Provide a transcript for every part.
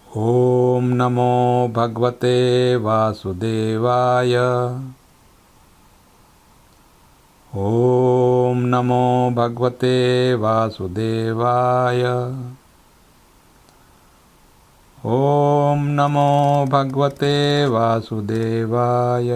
ॐ नमो भगवते वासुदेवाय। ॐ नमो भगवते वासुदेवाय। ॐ नमो भगवते वासुदेवाय।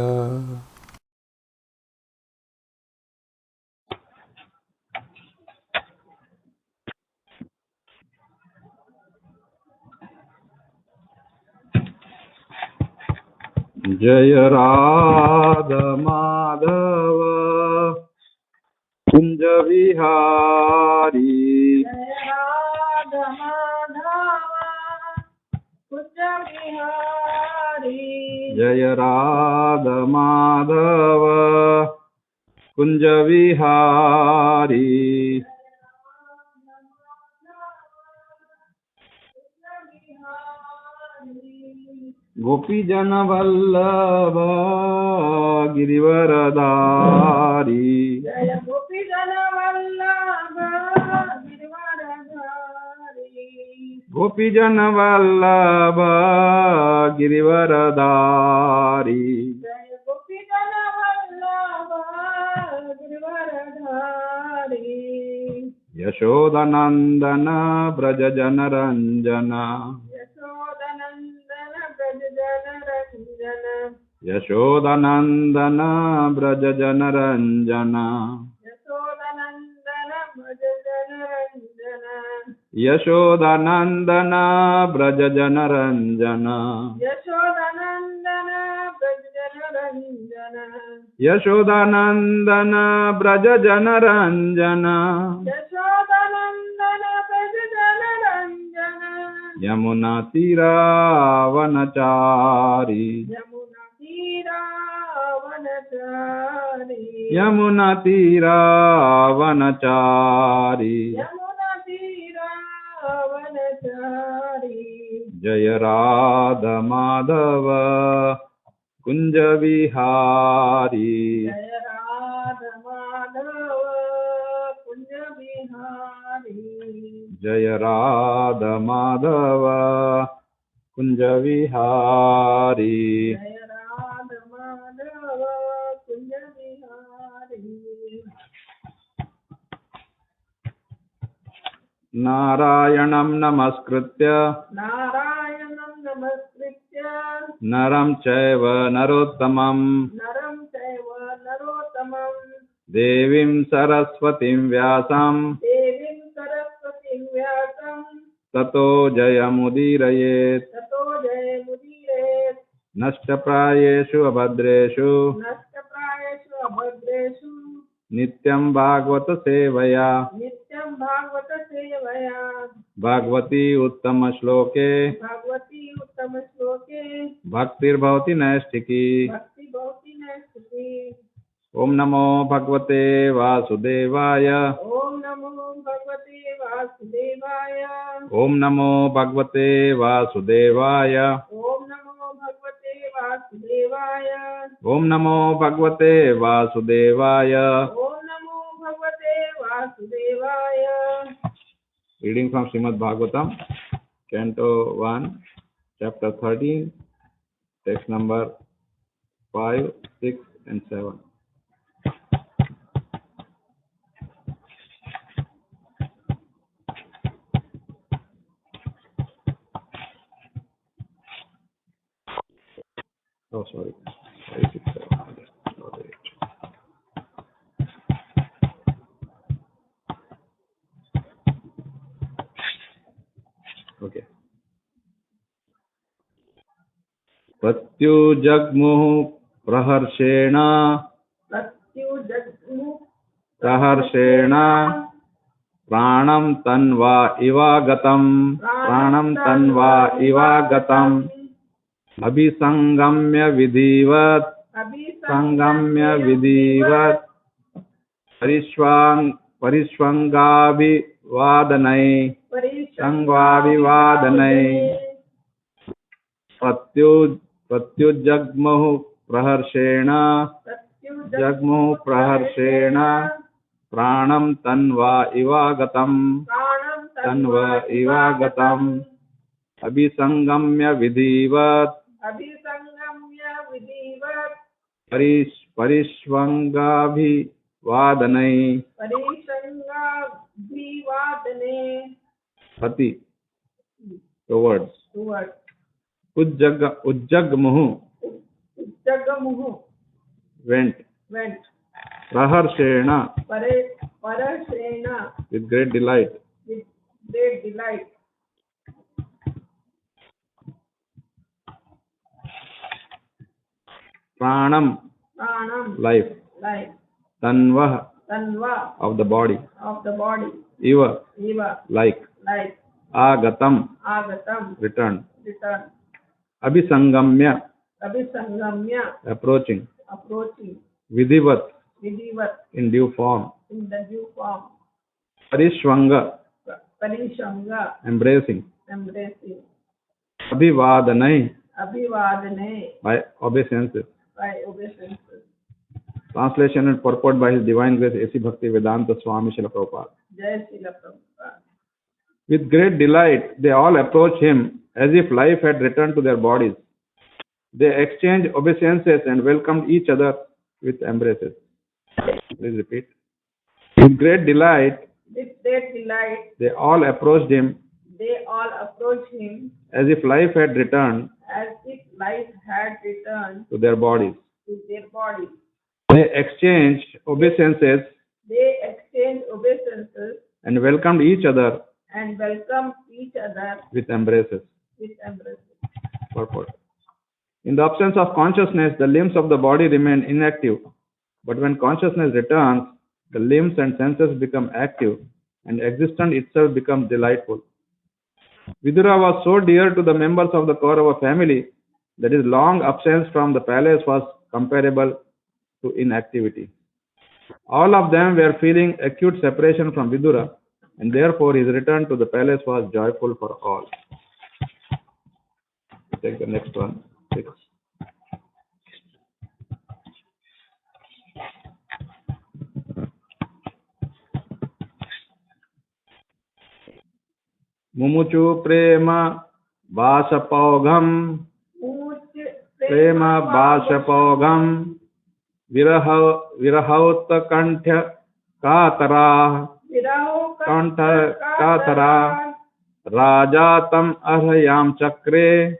जय राधा माधव कुंज विहारी। जय राधा माधव कुंज विहारी। जय राधा माधव कुंज विहारी। गोपी जन वल्लभ गिरिवरधारी। जय गोपी जन वल्लभ गिरिवरधारी। गोपी जन वल्लभ गिरिवरधारी। जय गोपी जन वल्लभ गिरिवरधारी। यशोदनंदन ब्रज जन रंजन। यशोदनंदन ब्रज जन रंजन। यशोदनंदन ब्रज जन रंजन। यशोदनंदन ब्रज जन रंजन। यशोदनंदन ब्रज जन रंजन। यशोदनंदन ब्रज जन रंजन। यशोदानंदन ब्रज जन रंजन। यशोदनंदन ब्रज जन रंजन। यमुना तीरावनचारी। यमुना तीरावनचारी। यमुना तीरावनचारी। यमुना तीरावनचारी। जय राधा माधव कुंज विहारी। जय राधा माधव कुंज विहारी। जय राधा माधव कुंज विहारी। जय राधा माधव कुंज विहारी। नारायणं नमस्कृत्य नारायणं नमस्कृत्य नरं चैव नरोत्तमं नरं चैव नरोत्तमं देवीं सरस्वतीं व्यासं देवीं सरस्वतीं व्यासं ततो जयमुदीरयेत्। ततो जयमुदीरयेत्। नष्टप्रायेषु अभद्रेषु नष्टप्रायेषु अभद्रेषु नित्यं भागवत सेवया। नित्यं भागवत सेवया। भागवती उत्तम श्लोके भगवती उत्तम श्लोके भक्तिर्भवति नैष्ठिकी। भक्ति भवति नैष्ठिकी। ओम नमो भगवते वासुदेवाय। ओम नमो भगवते वासुदेवाय। ओम नमो भगवते वासुदेवाय। ओम नमो भगवते वासुदेवाय। ओम नमो भगवते वासुदेवाय। ओम नमो भगवते वासुदेवाय। Reading from Shrimad Bhagavatam canto 1 chapter 13 text number 5, 6 and 7. Oh, sorry. 5, 6, 7. Not 8. Okay. प्रत्युजग्मुः प्रहर्षेण प्रत्युजग्मुः प्रहर्षेण प्राणं तन्वा इवागतं। प्राणं तन्वा इवागतम् अभिसंगम्य विधिवत्। संगम्य विधिवत् परिष्वङ्गाभिवादनै। संवाभिवादनै प्रत्युजग्मुः प्रहर्षेण जग्मुः प्रहर्षेण प्राणं तन्वा इवागतं। तन्वा इवागतम् अभिसंगम्य विधिवत् अभिसंगम्य विधिवत् परिष्वङ्गाभिवादनै परिसंगाभिवादने पति towards towards उज्जग्मुः Uttagamuhu went went प्रहर्षेण Parashena with great delight with great delight. pranam Pranam life life. tanvah Tanva of the body of the body. iva Eva like like. agatam Agatam return return. abhisangamya Abhisangamya approaching approaching. vidhivat Vidivat in due form in the due form. parishvanga Parishanga embracing embracing. abhivadanai Abhivadane by obeisances. by obeisances. Translation and purport by His Divine Grace A.C. Bhakti Vedanta Swami Srila Prabhupada. Jai Srila Prabhupada. With great delight, they all approach him as if life had returned to their bodies. They exchanged obeisances and welcomed each other with embraces. Please repeat. With great delight, they all approached him all approached him as if life had returned as if life had returned to their bodies. to their bodies. They exchanged obeisances and welcomed each other with embraces. Purport. In the absence of consciousness, the limbs of the body remain inactive. But when consciousness returns, the limbs and senses become active and existence itself becomes delightful. Vidura was so dear to the members of the Kaurava family that his long absence from the palace was comparable to inactivity. All of them were feeling acute separation from Vidura, and therefore his return to the palace was joyful for all. Take the next one. 6. Mumuchu prema vasapaugham prema vasapaugham virahaut kanthya katara kantha katara rajatam arhayam chakre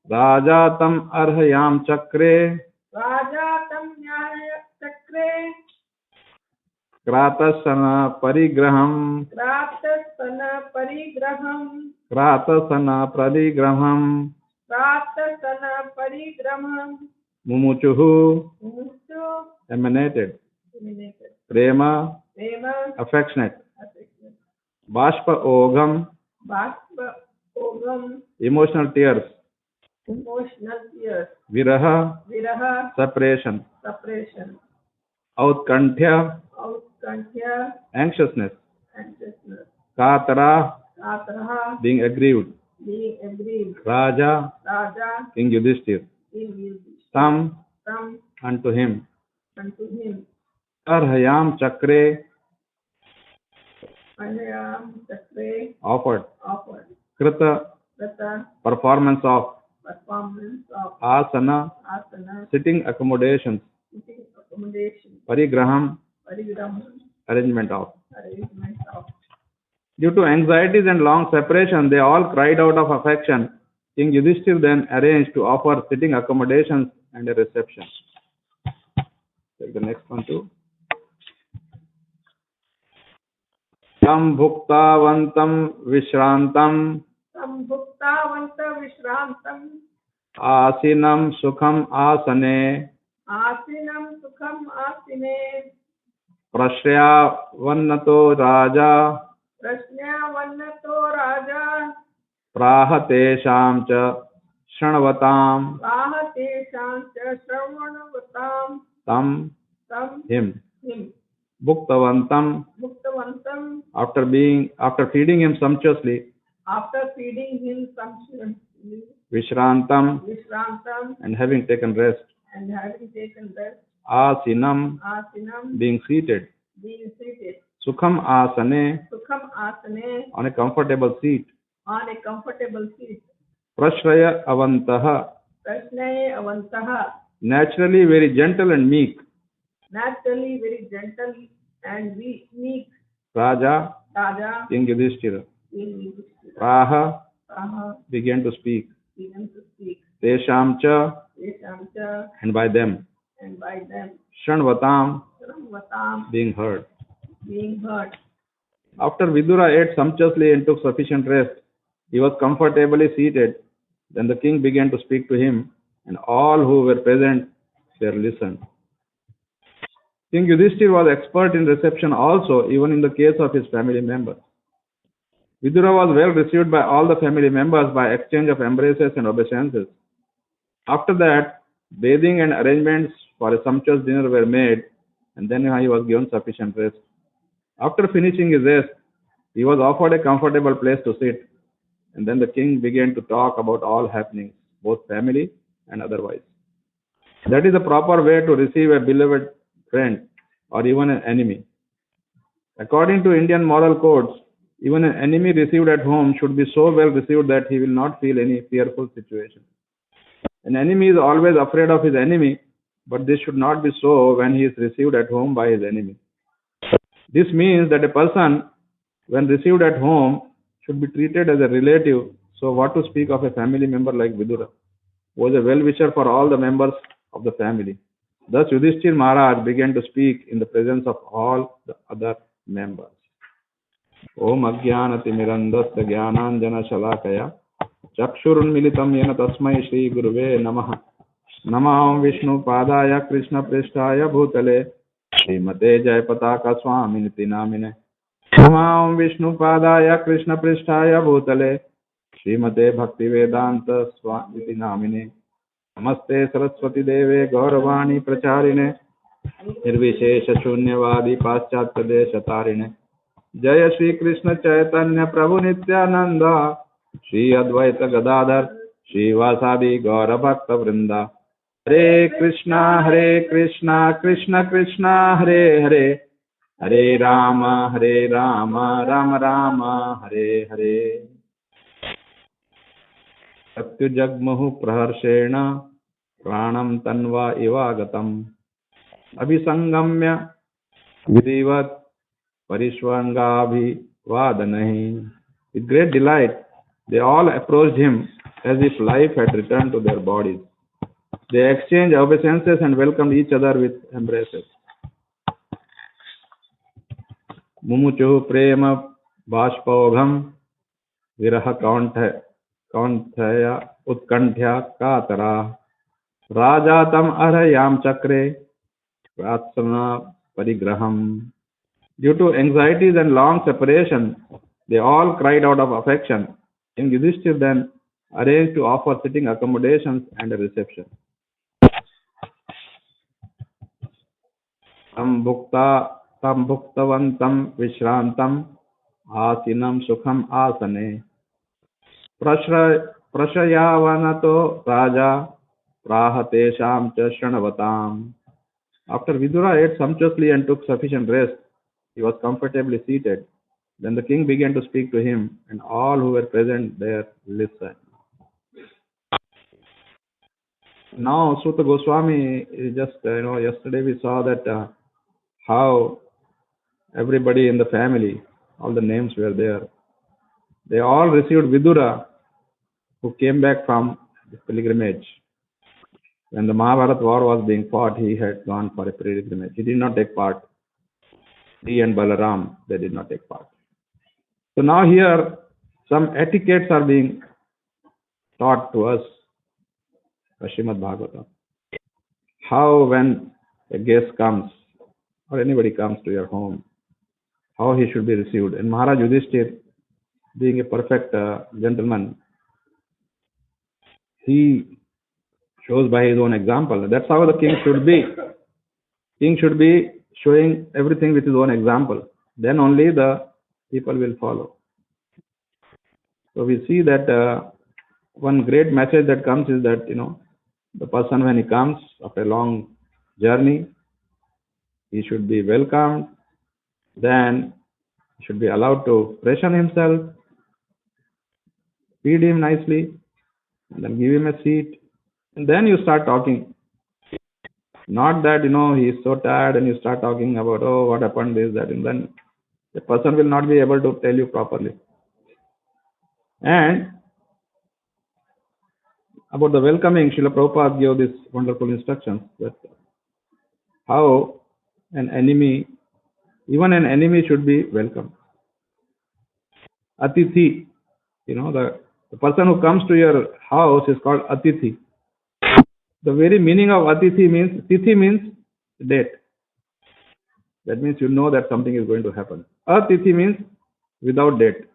rajatam arhayam chakre kratasana parigraham mumuchuhu emanated prema affectionate bashpa ogham emotional tears viraha separation outkanthya anxiousness katara being aggrieved raja king Yudhishthir tam unto him arhayam chakre offered krita performance of asana sitting accommodations parigraham arrangement of. Due to anxieties and long separation, they all cried out of affection. King Yudhishthir then arranged to offer sitting accommodations and a reception. Take the next one too. Tam bhuktavantam vishrantam asinam sukham asane prashyavannato raja prāhateshāṃ ca shranavatāṃ tam him bhuktavantam after feeding him sumptuously vishrantam and having taken rest asinam being seated sukham asane asane, on a comfortable seat. on a comfortable seat. Prashraya avantaha, Prashnaye avantaha, naturally very gentle and meek. naturally very gentle and meek. Raja, Raja, King Yudhishthira. King Praha, Yudhishthira began to speak. began to speak. Tesham cha, Veshamcha, and by them. and by them, Shanvatam, Sarvatam, being heard. being heard. After Vidura ate sumptuously and took sufficient rest, he was comfortably seated. Then the king began to speak to him, and all who were present there listened. King Yudhishthir was expert in reception also, even in the case of his family members. Vidura was well received by all the family members by exchange of embraces and obeisances. After that, bathing and arrangements for a sumptuous dinner were made, and then he was given sufficient rest. After finishing his rest, he was offered a comfortable place to sit, and then the king began to talk about all happenings, both family and otherwise. That is the proper way to receive a beloved friend or even an enemy. According to Indian moral codes, even an enemy received at home should be so well received that he will not feel any fearful situation. An enemy is always afraid of his enemy, but this should not be so when he is received at home by his enemy. This means that a person, when received at home, should be treated as a relative. So, what to speak of a family member like Vidura, who was a well-wisher for all the members of the family. Thus, Yudhishthir Maharaj began to speak in the presence of all the other members. Om Ajnanatimirandasya Jnananjana Shalakaya Chakshurunmilitam Yena Tasmai Shri Guruve Namaha Namaham Vishnu Padaya Krishna Prishtaya Bhutale Srimate Jayapataka Swaminiti Namine Namaham Vishnu Padaya Krishna Prishtaya Bhutale Srimate Bhaktivedanta Swamiti Namine Namaste Saraswati Deve Gauravani Pracharine Nirvishesha Shunyavadi Paschatya Deshatarine Jaya Shri Krishna Chaitanya Prabhu Nityananda Shri Advaita Gadadhar Shri Vasadi Gaura Bhakta Vrinda Hare Krishna Krishna Krishna Hare Hare Hare Rama Rama Rama Hare Hare Satyajagmuhu Praharshena Pranam Tanva Ivagatam Abhisangamya Vidivat Parishwangabhi Vadanahi. With great delight, they all approached him as if life had returned to their bodies. They exchanged obeisances and welcomed each other with embraces. Mumuchu prema bashpaogham viraha kaunthaya utkanthya katara rajatam arayam chakre pratsana parigraham. Due to anxieties and long separation, they all cried out of affection. King Yudhishthir then arranged to offer sitting accommodations and a reception. Tam bhuktavantam vishrantam asinam sukham asane prashayavanato raja prahatesham cha shanavatam. After Vidura ate sumptuously and took sufficient rest, he was comfortably seated. Then the king began to speak to him, and all who were present there listened. Now, Suta Goswami is just, yesterday we saw that how everybody in the family, all the names were there. They all received Vidura, who came back from the pilgrimage. When the Mahabharata war was being fought, he had gone for a pilgrimage. He did not take part. He and Balaram, they did not take part. So now here, some etiquettes are being taught to us by Srimad Bhagavatam. How when a guest comes, or anybody comes to your home, how he should be received. And Maharaj Yudhishthir, being a perfect gentleman, he shows by his own example. That's how the king should be. King should be showing everything with his own example. Then only the people will follow. So we see that one great message that comes is that, the person when he comes after a long journey, he should be welcomed. Then He should be allowed to freshen himself, feed him nicely, and then give him a seat. And then you start talking. Not that, he is so tired and you start talking about, oh, what happened, this, that, and then the person will not be able to tell you properly. And about the welcoming, Srila Prabhupada gave this wonderful instructions that how an enemy, even an enemy should be welcomed. Atithi, the person who comes to your house is called Atithi. The very meaning of Atithi means, Tithi means date. That means you know that something is going to happen. Atithi means without date.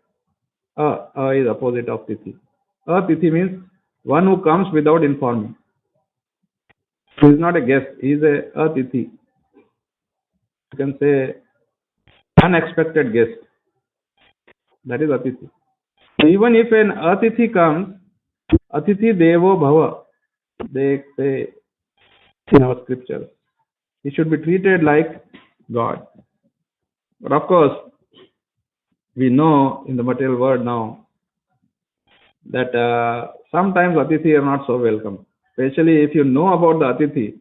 A is opposite of Tithi. Atithi means one who comes without informing. He is not a guest, he is a Atithi. You can say unexpected guest. That is Atithi. So even if an Atithi comes, Atithi Devo Bhava, they say in our scriptures, he should be treated like God. But of course, we know in the material world now that sometimes Atithi are not so welcome. Especially if you know about the Atithi,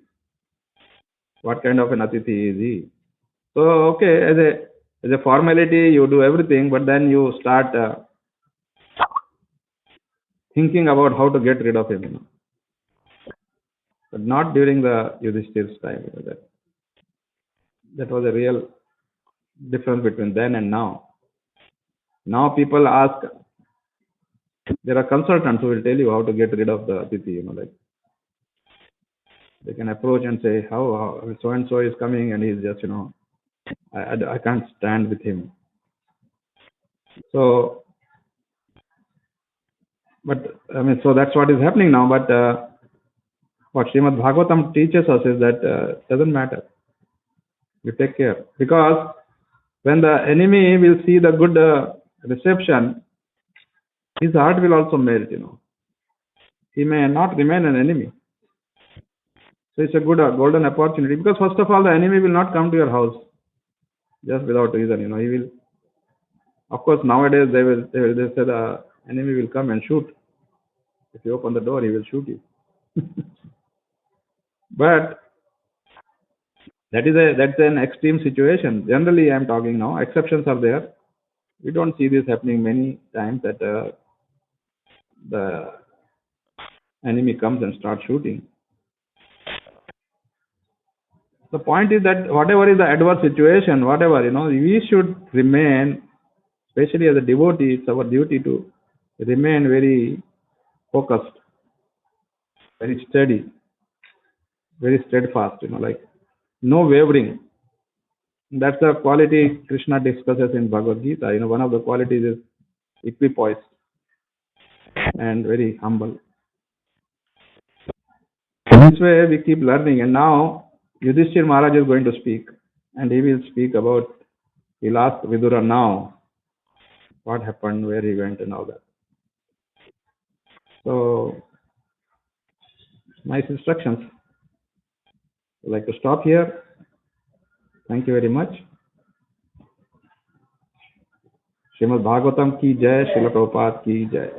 what kind of an Atithi is he. So, okay, as a formality, you do everything, but then you start thinking about how to get rid of him. But not during the Yudhishthir's time. That was a real difference between then and now. Now people ask, there are consultants who will tell you how to get rid of the Atithi, like they can approach and say, how so and so is coming and he's just, I can't stand with him. So, but so that's what is happening now. But what Srimad Bhagavatam teaches us is that doesn't matter. You take care, because when the enemy will see the good reception, his heart will also melt. He may not remain an enemy. So it's a good golden opportunity, because first of all, the enemy will not come to your house just without reason. He will. Of course, nowadays they say the enemy will come and shoot. If you open the door, he will shoot you. But that's an extreme situation. Generally, I am talking now. Exceptions are there. We don't see this happening many times that the enemy comes and starts shooting. The point is that whatever is the adverse situation, we should remain, especially as a devotee, it's our duty to remain very focused, very steady, very steadfast, like no wavering. That's the quality Krishna discusses in Bhagavad Gita. One of the qualities is equipoise and very humble. This way we keep learning, and now Yudhishthir Maharaj is going to speak, and he will speak about, he'll ask Vidura now what happened, where he went and all that. So, nice instructions. I'd like to stop here. Thank you very much. Srimad Bhagavatam ki jai, Srila Prabhupada ki jai.